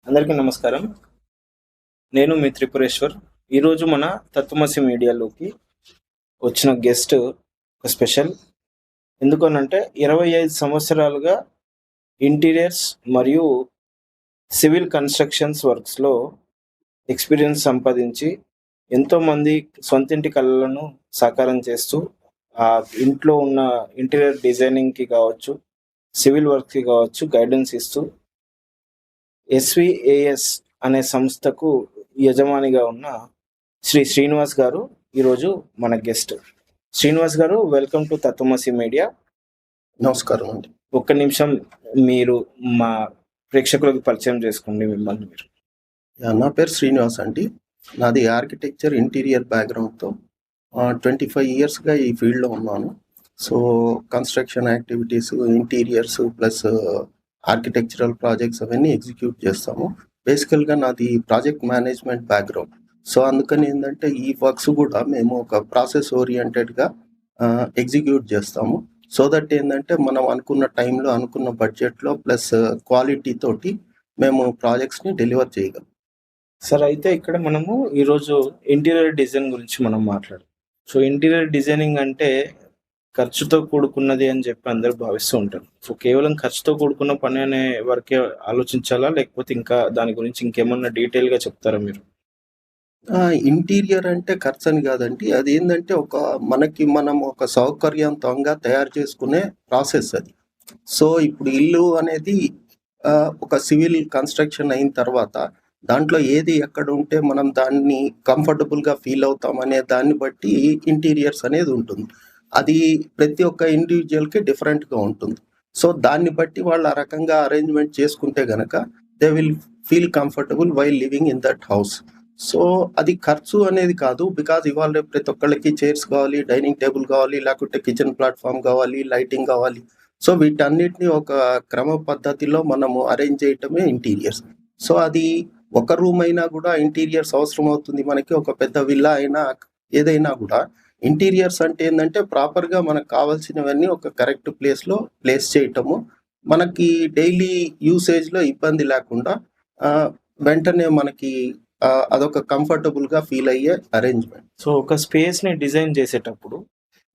అందరికీ నమస్కారం. నేను మీ త్రిపురేశ్వర్. ఈరోజు మన తత్వమసి మీడియాలోకి వచ్చిన గెస్ట్ ఒక స్పెషల్. ఎందుకనంటే 25 సంవత్సరాలుగా ఇంటీరియర్స్ మరియు సివిల్ కన్‌స్ట్రక్షన్స్ వర్క్స్‌లో ఎక్స్‌పీరియన్స్ సంపాదించి ఎంతోమంది సొంతింటి కలలను సాకారం చేస్తూ, ఇంట్లో ఉన్న ఇంటీరియర్ డిజైనింగ్‌కి కావచ్చు, సివిల్ వర్క్‌కి కావచ్చు గైడెన్స్ ఇస్తూ ఎస్‌విఏఎస్ అనే సంస్థకు యజమానిగా ఉన్న శ్రీ శ్రీనివాస్ గారు ఈరోజు మన గెస్ట్. శ్రీనివాస్ గారు, వెల్కమ్ టు తత్వమసి మీడియా. నమస్కారం అండి. ఒక్క నిమిషం మీరు మా ప్రేక్షకులకు పరిచయం చేసుకోండి మిమ్మల్ని మీరు. నా పేరు శ్రీనివాస్ అండి. నాది ఆర్కిటెక్చర్ ఇంటీరియర్ బ్యాక్గ్రౌండ్తో 25 ఇయర్స్గా ఈ ఫీల్డ్లో ఉన్నాను. So construction activities, interiors plus architectural projects అవన్నీ ఎగ్జిక్యూట్ చేస్తాము. బేసికల్గా నాది ప్రాజెక్ట్ మేనేజ్మెంట్ బ్యాక్గ్రౌండ్. సో అందుకని ఏంటంటే ఈ వర్క్స్ కూడా మేము ఒక ప్రాసెస్ ఓరియంటెడ్గా ఎగ్జిక్యూట్ చేస్తాము. సో దట్ ఏంటంటే మనం అనుకున్న టైంలో, అనుకున్న బడ్జెట్లో ప్లస్ క్వాలిటీ తోటి మేము ప్రాజెక్ట్స్ని డెలివర్ చేయగలం. సార్, అయితే ఇక్కడ మనము ఈరోజు ఇంటీరియర్ డిజైన్ గురించి మనం మాట్లాడాం. సో ఇంటీరియర్ డిజైనింగ్ అంటే ఖర్చుతో కూడుకున్నది అని చెప్పి అందరూ భావిస్తూ ఉంటారు. సో కేవలం ఖర్చుతో కూడుకున్న పని అనే వరకే ఆలోచించాలా, లేకపోతే ఇంకా దాని గురించి ఇంకేమన్నా డీటెయిల్‌గా చెప్తారా మీరు? ఇంటీరియర్ అంటే ఖర్చు అని కాదండి. అది ఏంటంటే మనం ఒక సౌకర్యవంతంగా తయారు చేసుకునే ప్రాసెస్ అది. సో ఇప్పుడు ఇల్లు అనేది ఒక సివిల్ కన్స్ట్రక్షన్ అయిన తర్వాత దాంట్లో ఏది ఎక్కడ ఉంటే మనం దాన్ని కంఫర్టబుల్గా ఫీల్ అవుతాం అనే దాన్ని బట్టి ఇంటీరియర్స్ అనేది ఉంటుంది. అది ప్రతి ఒక్క ఇండివిజువల్కి డిఫరెంట్గా ఉంటుంది. సో దాన్ని బట్టి వాళ్ళు ఆ రకంగా అరేంజ్మెంట్ చేసుకుంటే గనక they will feel comfortable while living in that house. So అది ఖర్చు అనేది కాదు. బికాజ్ ఇవాళ రేపు ప్రతి ఒక్కళ్ళకి చైర్స్ కావాలి, డైనింగ్ టేబుల్ కావాలి, లేకుంటే కిచెన్ ప్లాట్ఫామ్ కావాలి, లైటింగ్ కావాలి. సో వీటన్నిటిని ఒక క్రమ పద్ధతిలో మనము అరేంజ్ చేయటమే ఇంటీరియర్స్. సో అది ఒక రూమ్ అయినా కూడా ఇంటీరియర్స్ అవసరం అవుతుంది మనకి. ఒక పెద్ద విల్లా అయినా ఏదైనా కూడా ఇంటీరియర్స్ అంటే ఏంటంటే ప్రాపర్గా మనకు కావాల్సినవన్నీ ఒక కరెక్ట్ ప్లేస్లో ప్లేస్ చేయటము, మనకి డైలీ యూసేజ్లో ఇబ్బంది లేకుండా వెంటనే మనకి అదొక కంఫర్టబుల్గా ఫీల్ అయ్యే అరేంజ్మెంట్. సో ఒక స్పేస్‌ని డిజైన్ చేసేటప్పుడు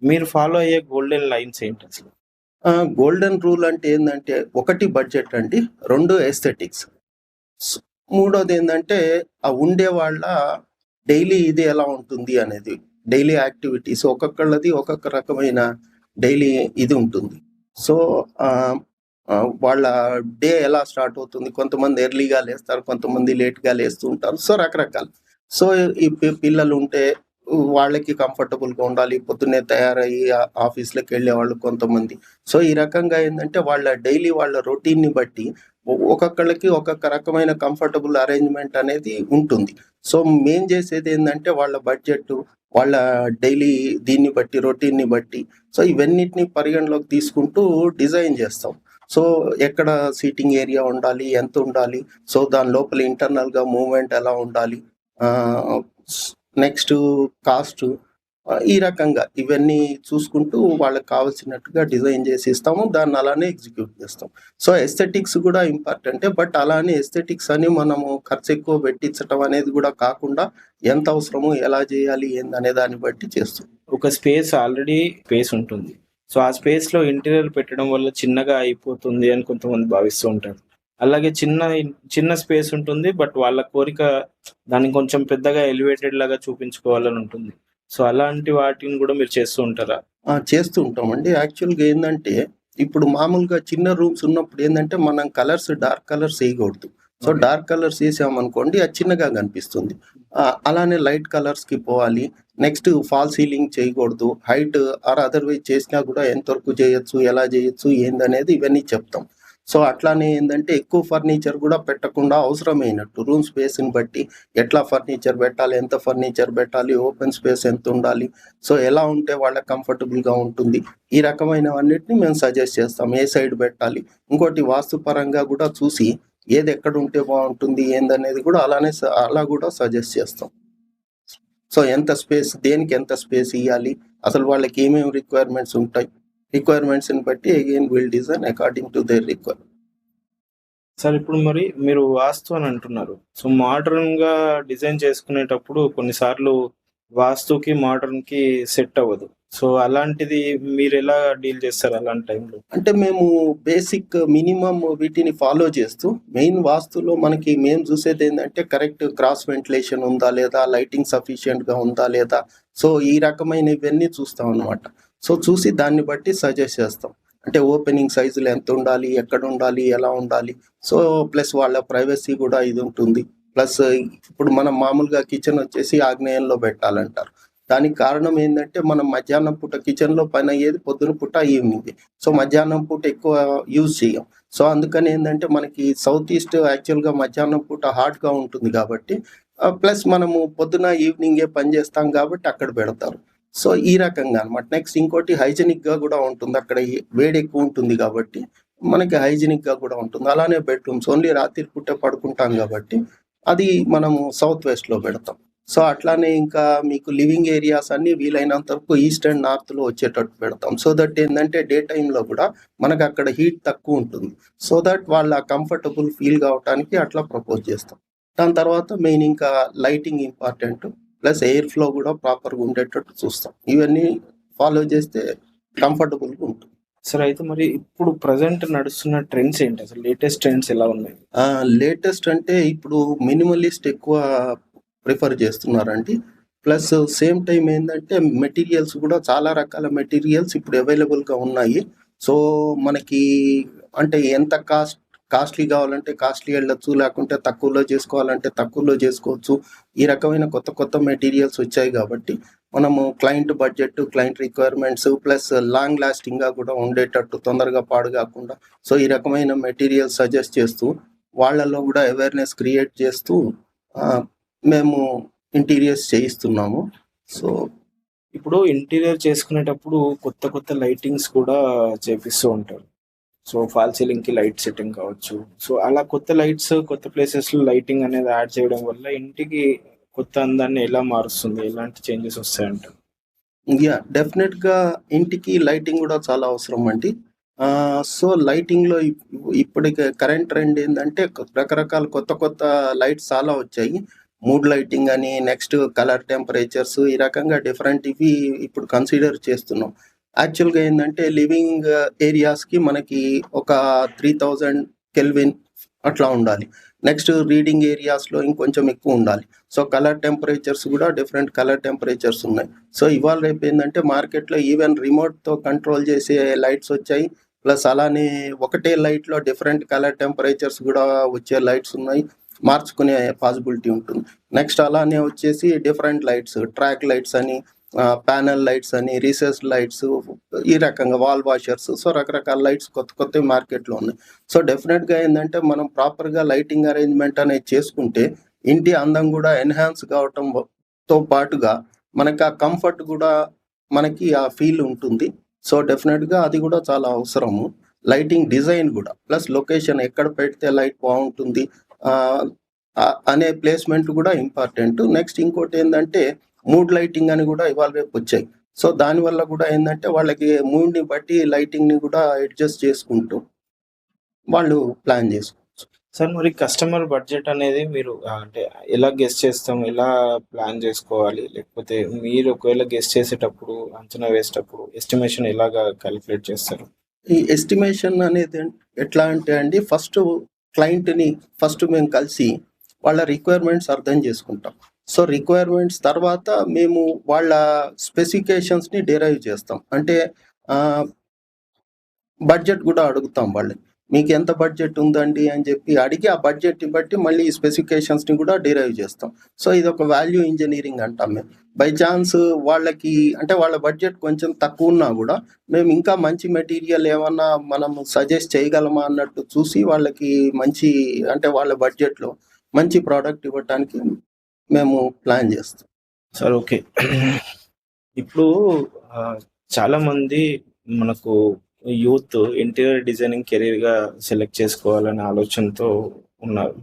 మీరు ఫాలో అయ్యే గోల్డెన్ లైన్స్ ఏంటి అసలు? గోల్డెన్ రూల్ అంటే ఏంటంటే, ఒకటి బడ్జెట్ అండి, 2 ఎస్థెటిక్స్, మూడోది ఏంటంటే ఆ ఉండే వాళ్ళ డైలీ ఇది ఎలా ఉంటుంది అనేది, డైలీ యాక్టివిటీస్ ఒక్కొక్కళ్ళది ఒక్కొక్క రకమైన డైలీ ఇది ఉంటుంది. సో వాళ్ళ డే ఎలా స్టార్ట్ అవుతుంది, కొంతమంది ఎర్లీగా లేస్తారు, కొంతమంది లేట్గా లేస్తూ ఉంటారు. సో రకరకాలు. సో ఈ పిల్లలు ఉంటే వాళ్ళకి కంఫర్టబుల్గా ఉండాలి, పొద్దున్నే తయారయ్యి ఆఫీస్లోకి వెళ్ళే వాళ్ళు కొంతమంది. సో ఈ రకంగా ఏంటంటే వాళ్ళ డైలీ వాళ్ళ రొటీన్ని బట్టి ఒక్కొక్కళ్ళకి ఒక్కొక్క రకమైన కంఫర్టబుల్ అరేంజ్మెంట్ అనేది ఉంటుంది. సో మేం చేసేది ఏంటంటే వాళ్ళ బడ్జెట్, వాళ్ళ డైలీ దీన్ని బట్టి, రొటీన్ని బట్టి, సో ఇవన్నిటిని పరిగణలోకి తీసుకుంటూ డిజైన్ చేస్తాం. సో ఎక్కడ సీటింగ్ ఏరియా ఉండాలి, ఎంత ఉండాలి, సో దాని లోపల ఇంటర్నల్గా మూవ్మెంట్ ఎలా ఉండాలి, నెక్స్ట్ కాస్ట్, ఈ రకంగా ఇవన్నీ చూసుకుంటూ వాళ్ళకి కావాల్సినట్టుగా డిజైన్ చేసి ఇస్తాము. దాన్ని అలానే ఎగ్జిక్యూట్ చేస్తాం. సో ఎస్థెటిక్స్ కూడా ఇంపార్టెంటే. బట్ అలానే ఎస్థెటిక్స్ అని మనము ఖర్చు ఎక్కువ పెట్టించటం అనేది కూడా కాకుండా ఎంత అవసరమో, ఎలా చేయాలి, ఏందనే దాన్ని బట్టి చేస్తాం. ఒక ఆల్రెడీ స్పేస్ ఉంటుంది. సో ఆ స్పేస్‌లో ఇంటీరియర్ పెట్టడం వల్ల చిన్నగా అయిపోతుంది అని కొంతమంది భావిస్తూ ఉంటారు. అలాగే చిన్న స్పేస్ ఉంటుంది. బట్ వాళ్ళ కోరిక దాన్ని కొంచెం పెద్దగా ఎలివేటెడ్ లాగా చూపించుకోవాలని ఉంటుంది. సో అలాంటి వాటిని కూడా మీరు చేస్తూ ఉంటారా? చేస్తూ ఉంటామండి. యాక్చువల్‌గా ఏందంటే, ఇప్పుడు మామూలుగా చిన్న రూమ్స్ ఉన్నప్పుడు ఏందంటే మనం డార్క్ కలర్స్ వేయకూడదు. సో డార్క్ కలర్స్ వేసామనుకోండి అది చిన్నగా కనిపిస్తుంది. అలానే లైట్ కలర్స్‌కి పోవాలి. నెక్స్ట్ ఫాల్ సీలింగ్ చేయకూడదు. హైట్ ఆర్ అదర్‌వైజ్ చేసినా కూడా ఎంతవరకు చేయొచ్చు, ఎలా చేయొచ్చు, ఏందనేది ఇవన్నీ చెప్తాం. సో అట్లానే ఏందంటే ఎక్కువ ఫర్నిచర్ కూడా పెట్టకుండా అవసరమైనట్టు రూమ్ స్పేస్‌ని బట్టి ఎట్లా ఫర్నిచర్ పెట్టాలి, ఎంత ఫర్నిచర్ పెట్టాలి, ఓపెన్ స్పేస్ ఎంత ఉండాలి, సో ఎలా ఉంటే వాళ్ళకి కంఫర్టబుల్‌గా ఉంటుంది, ఈ రకమైనవన్నిటిని మేము సజెస్ట్ చేస్తాం. ఏ సైడ్ పెట్టాలి, ఇంకోటి వాస్తుపరంగా కూడా చూసి ఏది ఎక్కడ ఉంటే బాగుంటుంది, ఏందనేది కూడా అలా కూడా సజెస్ట్ చేస్తాం. సో ఎంత స్పేస్, దేనికి ఎంత స్పేస్ ఇవ్వాలి, అసలు వాళ్ళకి ఏమేమి రిక్వైర్మెంట్స్ ఉంటాయి, రిక్వైర్మెంట్స్ని బట్టి again will design according to their requirement. Sir ఇప్పుడు మరి మీరు వాస్తు అని అంటున్నారు. సో మోడర్న్‌గా డిజైన్ చేసుకునేటప్పుడు కొన్నిసార్లు వాస్తుకి, మోడర్న్‌కి సెట్ అవ్వదు. సో అలాంటిది మీరెలా డీల్ చేస్తారు అలాంటి టైంలో? అంటే మేము బేసిక్ మినిమమ్ వీటిని ఫాలో చేస్తూ మెయిన్ వాస్తులో మనకి మేము చూసేది ఏంటంటే కరెక్ట్ క్రాస్ వెంటిలేషన్ ఉందా లేదా, లైటింగ్ సఫిషియెంట్గా ఉందా లేదా, సో ఈ రకమైన ఇవన్నీ చూస్తాం అనమాట. సో చూసి దాన్ని బట్టి సజెస్ట్ చేస్తాం. అంటే ఓపెనింగ్ సైజులు ఎంత ఉండాలి, ఎక్కడ ఉండాలి, ఎలా ఉండాలి, సో ప్లస్ వాళ్ళ ప్రైవసీ కూడా ఇది ఉంటుంది. ప్లస్ ఇప్పుడు మనం మామూలుగా కిచెన్ వచ్చేసి ఆగ్నేయంలో పెట్టాలంటారు. దానికి కారణం ఏంటంటే మనం మధ్యాహ్నం పూట కిచెన్లో పని అయ్యేది పొద్దున పూట ఈవినింగ్. సో మధ్యాహ్నం పూట ఎక్కువ యూజ్ చేయం. సో అందుకని ఏంటంటే మనకి సౌత్ ఈస్ట్ యాక్చువల్గా మధ్యాహ్నం పూట హాట్గా ఉంటుంది కాబట్టి ప్లస్ మనము పొద్దున ఈవినింగే పని చేస్తాం కాబట్టి అక్కడ పెడతారు. సో ఈ రకంగా అనమాట. నెక్స్ట్ ఇంకోటి హైజెనిక్గా కూడా ఉంటుంది. అక్కడ వేడి ఎక్కువ ఉంటుంది కాబట్టి మనకి హైజెనిక్గా కూడా ఉంటుంది. అలానే బెడ్రూమ్స్ ఓన్లీ రాత్రి పూట పడుకుంటాం కాబట్టి అది మనము సౌత్ వెస్ట్లో పెడతాం. సో అట్లానే ఇంకా మీకు లివింగ్ ఏరియాస్ అన్ని వీలైనంత వరకు ఈస్ట్ అండ్ నార్త్లో వచ్చేటట్టు పెడతాం. సో దట్ ఏంటంటే డే టైంలో కూడా మనకు అక్కడ హీట్ తక్కువ ఉంటుంది. సో దట్ వాళ్ళ కంఫర్టబుల్ ఫీల్ కావడానికి అట్లా ప్రపోజ్ చేస్తాం. దాని తర్వాత మెయిన్ ఇంకా lighting important, plus air flow కూడా ప్రాపర్గా ఉండేటట్టు చూస్తాం. ఇవన్నీ ఫాలో చేస్తే కంఫర్టబుల్గా ఉంటుంది. సార్ అయితే మరి ఇప్పుడు ప్రెజెంట్ నడుస్తున్న ట్రెండ్స్ ఏంటి? అసలు లేటెస్ట్ ట్రెండ్స్ ఎలా ఉన్నాయి? లేటెస్ట్ అంటే ఇప్పుడు మినిమలిస్ట్ ఎక్కువ ప్రిఫర్ చేస్తున్నారండి. ప్లస్ సేమ్ టైం ఏంటంటే మెటీరియల్స్ కూడా చాలా రకాల మెటీరియల్స్ ఇప్పుడు అవైలబుల్గా ఉన్నాయి. సో మనకి అంటే ఎంత కాస్ట్లీ కావాలంటే కాస్ట్లీ వెళ్ళొచ్చు, లేకుంటే తక్కువలో చేసుకోవాలంటే తక్కువలో చేసుకోవచ్చు. ఈ రకమైన కొత్త కొత్త మెటీరియల్స్ వచ్చాయి కాబట్టి మనము client budget, client requirements plus long లాస్టింగ్గా కూడా ఉండేటట్టు, తొందరగా పాడు కాకుండా, సో ఈ రకమైన మెటీరియల్స్ సజెస్ట్ చేస్తూ వాళ్ళలో కూడా అవేర్నెస్ క్రియేట్ చేస్తూ మేము ఇంటీరియర్స్ చేయిస్తున్నాము. సో ఇప్పుడు ఇంటీరియర్ చేసుకునేటప్పుడు కొత్త కొత్త లైటింగ్స్ కూడా చేపిస్తూ ఉంటారు. సో ఫాల్ సీలింగ్‌కి లైట్ సెట్టింగ్ కావచ్చు. సో అలా కొత్త లైట్స్, కొత్త ప్లేసెస్‌లో లైటింగ్ అనేది యాడ్ చేయడం వల్ల ఇంటికి కొత్త అందాన్ని ఎలా మారుస్తుంది? ఎలాంటి చేంజెస్ వస్తాయంటారు? డెఫినెట్గా ఇంటికి లైటింగ్ కూడా చాలా అవసరం అండి. సో లైటింగ్లో ఇప్పటికి కరెంట్ ట్రెండ్ ఏంటంటే రకరకాల కొత్త కొత్త లైట్స్ చాలా వచ్చాయి. మూడ్ లైటింగ్ అని, నెక్స్ట్ కలర్ టెంపరేచర్స్, ఈ రకంగా డిఫరెంట్ ఇవి ఇప్పుడు కన్సిడర్ చేస్తున్నాం. యాక్చువల్గా ఏంటంటే లివింగ్ ఏరియాస్కి మనకి ఒక 3000 కెల్విన్ అట్లా ఉండాలి. నెక్స్ట్ రీడింగ్ ఏరియాస్లో ఇంకొంచెం ఎక్కువ ఉండాలి. సో కలర్ టెంపరేచర్స్ కూడా డిఫరెంట్ కలర్ టెంపరేచర్స్ ఉన్నాయి. సో ఇవాళ రేపు ఏంటంటే మార్కెట్లో ఈవెన్ రిమోట్తో కంట్రోల్ చేసే లైట్స్ వచ్చాయి. ప్లస్ అలానే ఒకటే లైట్లో డిఫరెంట్ కలర్ టెంపరేచర్స్ కూడా వచ్చే లైట్స్ ఉన్నాయి. మార్చుకునే పాసిబిలిటీ ఉంటుంది. నెక్స్ట్ అలానే వచ్చేసి డిఫరెంట్ లైట్స్, ట్రాక్ లైట్స్ అని, ప్యానల్ లైట్స్ అని, రీసెస్ లైట్స్, ఈ రకంగా వాల్ వాషర్స్, సో రకరకాల లైట్స్ కొత్త కొత్త మార్కెట్లో ఉన్నాయి. సో డెఫినెట్గా ఏంటంటే మనం ప్రాపర్గా లైటింగ్ అరేంజ్మెంట్ అనేది చేసుకుంటే ఇంటి అందం కూడా ఎన్హాన్స్ కావటంతో పాటుగా మనకి ఆ కంఫర్ట్ కూడా మనకి ఆ ఫీల్ ఉంటుంది. సో డెఫినెట్గా అది కూడా చాలా అవసరము. లైటింగ్ డిజైన్ కూడా ప్లస్ లొకేషన్ ఎక్కడ పెడితే లైట్ బాగుంటుంది అనే ప్లేస్మెంట్ కూడా ఇంపార్టెంట్. నెక్స్ట్ ఇంకోటి ఏంటంటే మూడ్ లైటింగ్ అని కూడా ఇవాళ రేపు వచ్చాయి. సో దానివల్ల కూడా ఏంటంటే వాళ్ళకి మూడ్ని బట్టి లైటింగ్ని కూడా అడ్జస్ట్ చేసుకుంటూ వాళ్ళు ప్లాన్ చేసుకోవచ్చు. సార్ మరి కస్టమర్ బడ్జెట్ అనేది మీరు అంటే ఎలా గెస్ చేస్తాం? ఎలా ప్లాన్ చేసుకోవాలి? లేకపోతే మీరు ఒకవేళ గెస్ చేసేటప్పుడు, అంచనా వేసేటప్పుడు ఎస్టిమేషన్ ఎలాగా కాలిక్యులేట్ చేస్తారు? ఈ ఎస్టిమేషన్ అనేది ఎట్లా అంటే అండి, క్లయింట్ని ఫస్ట్ మేము కలిసి వాళ్ళ రిక్వైర్మెంట్స్ అర్థం చేసుకుంటాం. సో రిక్వైర్మెంట్స్ తర్వాత మేము వాళ్ళ స్పెసిఫికేషన్స్ని డిరైవ్ చేస్తాం. అంటే బడ్జెట్ కూడా అడుగుతాం వాళ్ళని. మీకు ఎంత బడ్జెట్ ఉందండి అని చెప్పి అడిగి ఆ బడ్జెట్ని బట్టి మళ్ళీ ఈ స్పెసిఫికేషన్స్ని కూడా డిరైవ్ చేస్తాం. సో ఇది ఒక వాల్యూ ఇంజనీరింగ్ అంటాం మేము. బై ఛాన్స్ వాళ్ళకి అంటే వాళ్ళ బడ్జెట్ కొంచెం తక్కువ ఉన్నా కూడా మేము ఇంకా మంచి మెటీరియల్ ఏమన్నా మనం సజెస్ట్ చేయగలమా అన్నట్టు చూసి వాళ్ళకి మంచి అంటే వాళ్ళ బడ్జెట్లో మంచి ప్రోడక్ట్ ఇవ్వటానికి మేము ప్లాన్ చేస్తాం. Sir okay. ఇప్పుడు చాలామంది మనకు యూత్ ఇంటీరియర్ డిజైనింగ్ కెరీర్‌గా సెలెక్ట్ చేసుకోవాలనే ఆలోచనతో ఉన్నారు.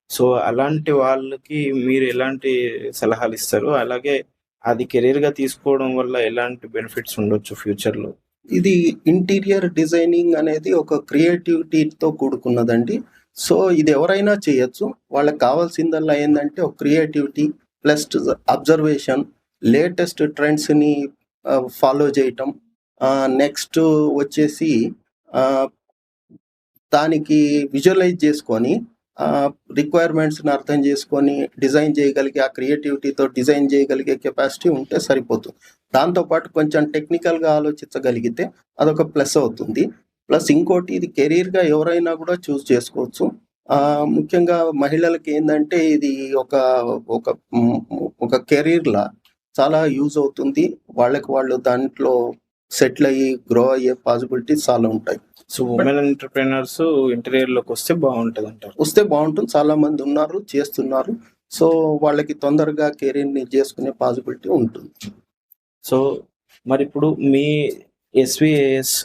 సో అలాంటి వాళ్ళకి మీరు ఎలాంటి సలహాలిస్తారు? అలాగే అది కెరీర్‌గా తీసుకోవడం వల్ల ఎలాంటి బెనిఫిట్స్ ఉండొచ్చు ఫ్యూచర్‌లో? ఇది ఇంటీరియర్ డిజైనింగ్ అనేది ఒక క్రియేటివిటీతో కూడుకున్నదండి. సో ఇది ఎవరైనా చేయొచ్చు. వాళ్ళకి కావాల్సిందల్లా ఏందంటే ఒక క్రియేటివిటీ ప్లస్ అబ్జర్వేషన్, లేటెస్ట్ ట్రెండ్స్‌ని ఫాలో చేయటం. నెక్స్ట్ వచ్చేసి ఆహ్, దానికి విజువలైజ్ చేసుకొని రిక్వైర్మెంట్స్‌ని అర్థం చేసుకొని డిజైన్ చేయగలిగే ఆ క్రియేటివిటీతో డిజైన్ చేయగలిగే కెపాసిటీ ఉంటే సరిపోతుంది. దాంతో పాటు కొంచెం టెక్నికల్‌గా ఆలోచించగలిగితే అదొక ప్లస్ అవుతుంది. ప్లస్ ఇంకోటి ఇది కెరీర్‌గా ఎవరైనా కూడా చూజ్ చేసుకోవచ్చు. ముఖ్యంగా మహిళలకి ఏందంటే ఇది ఒక ఒక హ్మ్, ఒక కెరీర్‌లా చాలా యూజ్ అవుతుంది. వాళ్ళకి వాళ్ళు దాంట్లో సెటిల్ అయ్యి గ్రో అయ్యే పాసిబిలిటీస్ చాలా ఉంటాయి. సో ఉమెన్ ఎంటర్‌ప్రెన్యూర్స్ ఇంటీరియర్‌లోకి వస్తే బాగుంటదంటారు. వస్తే బాగుంటుంది. చాలా మంది ఉన్నారు, చేస్తున్నారు. సో వాళ్ళకి తొందరగా కెరీర్‌ని చేసుకునే పాసిబిలిటీ ఉంటుంది. సో మరిప్పుడు మీ ఎస్‌విఏఎస్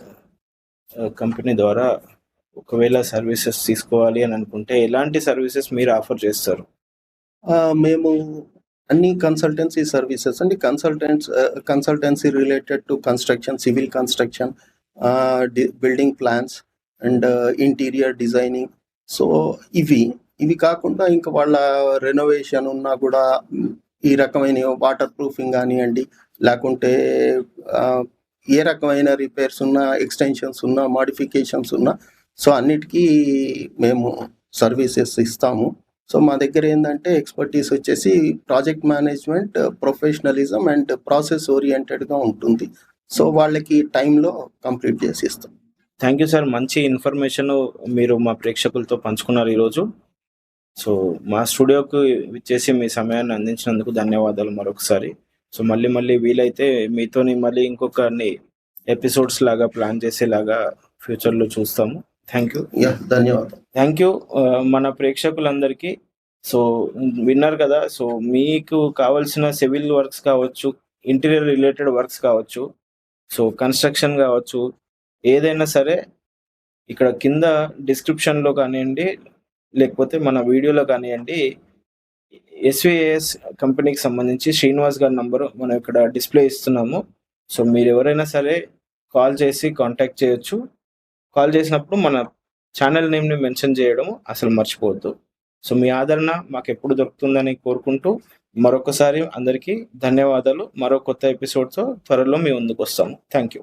కంపెనీ ద్వారా ఒకవేళ సర్వీసెస్ తీసుకోవాలి అని అనుకుంటే ఎలాంటి సర్వీసెస్ మీరు ఆఫర్ చేస్తారు? మేము అన్ని కన్సల్టెన్సీ సర్వీసెస్ అండి. Consultancy related to construction, civil construction, building plans and interior designing. So ఇవి కాకుండా ఇంకా వాళ్ళ రెనోవేషన్ ఉన్నా కూడా ఈ రకమైన వాటర్ ప్రూఫింగ్ కానివ్వండి, లేకుంటే ఏ రకమైన రిపేర్స్ ఉన్నా, ఎక్స్టెన్షన్స్ ఉన్నా, మాడిఫికేషన్స్ ఉన్నా, సో అన్నిటికీ మేము సర్వీసెస్ ఇస్తాము. సో మా దగ్గర ఏంటంటే ఎక్స్పర్టీస్ వచ్చేసి project management, professionalism and process ఓరియంటెడ్గా ఉంటుంది. సో వాళ్ళకి టైంలో కంప్లీట్ చేసి ఇస్తాం. Thank you sir. మంచి ఇన్ఫర్మేషన్ మీరు మా ప్రేక్షకులతో పంచుకున్నారు ఈరోజు. సో మా స్టూడియోకు విచ్చేసి మీ సమయాన్ని అందించినందుకు ధన్యవాదాలు మరొకసారి. సో మళ్ళీ వీలైతే మీతోని మళ్ళీ ఇంకొకన్ని ఎపిసోడ్స్ లాగా ప్లాన్ చేసేలాగా ఫ్యూచర్లో చూస్తాము. Thank you. ధన్యవాదాలు. థ్యాంక్ యూ మన ప్రేక్షకులందరికీ. సో విన్నారు కదా. సో మీకు కావాల్సిన సివిల్ వర్క్స్ కావచ్చు, ఇంటీరియర్ రిలేటెడ్ వర్క్స్ కావచ్చు, సో కన్స్ట్రక్షన్ కావచ్చు, ఏదైనా సరే ఇక్కడ కింద డిస్క్రిప్షన్లో కానివ్వండి, లేకపోతే మన వీడియోలో కానివ్వండి, ఎస్విఏఎస్ కంపెనీకి సంబంధించి శ్రీనివాస్ గారి నంబరు మనం ఇక్కడ డిస్ప్లే ఇస్తున్నాము. సో మీరు ఎవరైనా సరే కాల్ చేసి కాంటాక్ట్ చేయొచ్చు. కాల్ చేసినప్పుడు మన ఛానల్ నేమ్ని మెన్షన్ చేయడం అసలు మర్చిపోవద్దు. సో మీ ఆదరణ మాకు ఎప్పుడు దొరుకుతుందని కోరుకుంటూ మరొకసారి అందరికీ ధన్యవాదాలు. మరో కొత్త ఎపిసోడ్తో త్వరలో మీ ముందుకు వస్తాము. Thank you.